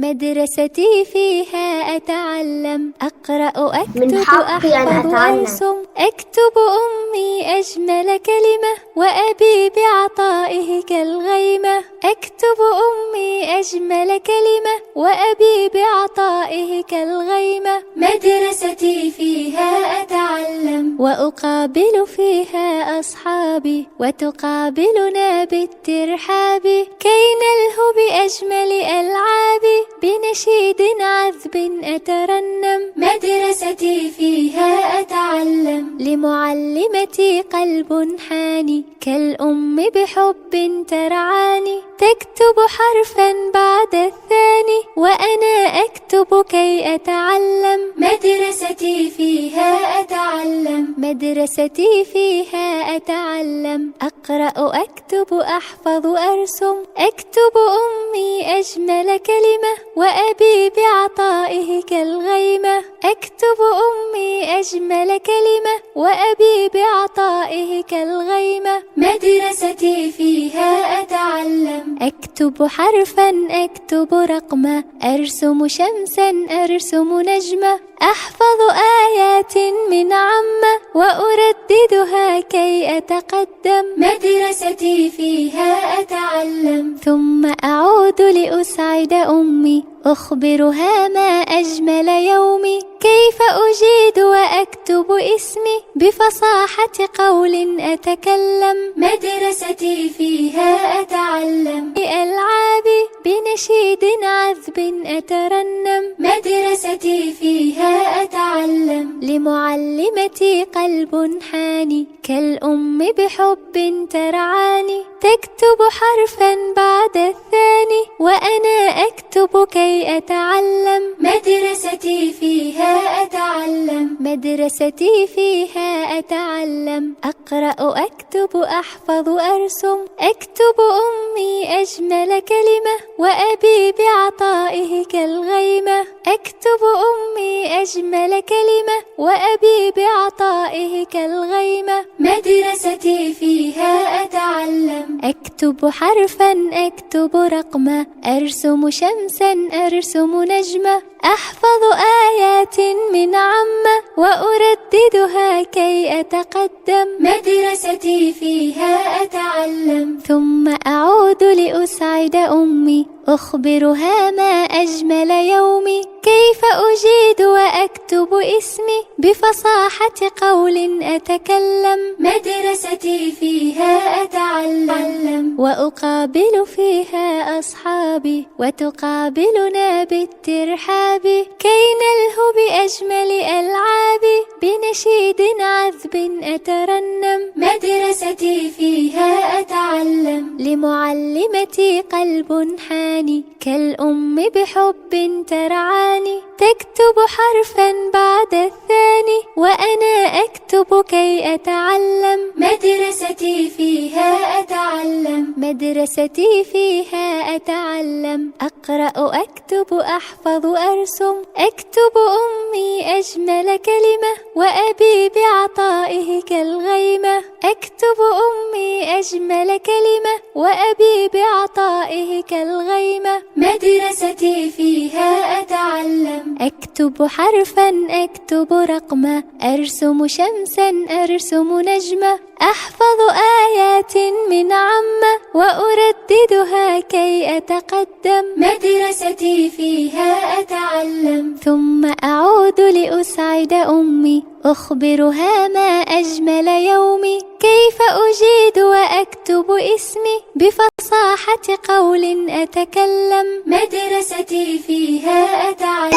مدرستي فيها أتعلم، أقرأ أكتب من حقي أن أحفظ أتعلم. أرسم، أكتب أمي أجمل كلمة وأبي بعطائه كالغيمة، أكتب أمي أجمل كلمة وأبي بعطائه كالغيمة. مدرستي فيها أتعلم، وأقابل فيها أصحابي وتقابلنا بالترحاب، كي نلهو بأجمل ألعابي بنشيد عذب أترنم. مدرستي فيها أتعلم، لمعلمتي قلب حاني كالأم بحب ترعاني، تكتب حرفا بعد الثاني وأنا أكتب كي أتعلم. مدرستي فيها أتعلم، مدرستي فيها أتعلم، أقرأ أكتب أحفظ أرسم، أكتب أمي أجمل كلمة وأبي بعطائه كالغيمة، أكتب أمي أجمل كلمة وأبي بعطائه كالغيمة. مدرستي فيها أتعلم، أكتب حرفا أكتب رقما، أرسم شمسا أرسم نجمة، أحفظ آيات من عامة وأرددها كي أتقدم. مدرستي فيها أتعلم، ثم أعود لأسعد أمي، أخبرها ما أجمل يومي، كيف أجيد وأكتب اسمي بفصاحة قول أتكلم. مدرستي فيها أتعلم، بألعابي بنشيد عذب أترنم. مدرستي فيها أتعلم، لمعلمتي قلب حاني كالأم بحب ترعاني، تكتب حرفا بعد الثاني وأنا أكتب كي أتعلم. مدرستي فيها أتعلم، مدرستي فيها أتعلم، أقرأ أكتب أحفظ أرسم، أكتب أمي أجمل كلمة وأبي بعطائه كالغيمة، أكتب أمي أجمل كلمة وأبي بعطائه كالغيمة. مدرستي فيها أتعلم، أكتب حرفا أكتب رقما، أرسم شمسا أرسم نجمة، أحفظ آيات من عامة وأرددها كي أتقدم. مدرستي فيها أتعلم، ثم أعود لأسعد أمي، أخبرها ما أجمل يومي، كيف أجيد وأكتب اسمي بفصاحة قول أتكلم. مدرستي فيها أتعلم، وأقابل فيها أصحابي وتقابلنا بالترحاب، كي نلهو بأجمل ألعابي بنشيد عذب أترنم. مدرستي فيها أتعلم، لمعلمتي قلب حاني كالأم بحب ترعاني، تكتب حرفا بعد الثاني وأنا أكتب كي أتعلم. مدرستي فيها أتعلم، مدرستي فيها أتعلم، أقرأ أكتب أحفظ أرسم، أكتب أمي أجمل كلمة وأبي بعطائه كالغيمة، أكتب أمي أجمل كلمة وأبي بعطائه كالغيمة. مدرستي فيها أتعلم، أكتب حرفا أكتب رقما، أرسم شمسا أرسم نجمة، أحفظ آيات من عامة وأرددها كي أتقدم. مدرستي فيها أتعلم، ثم أعود لأسعد أمي، أخبرها ما أجمل يومي، كيف أجيد وأكتب اسمي بفصاحة قول أتكلم. مدرستي فيها أتعلم.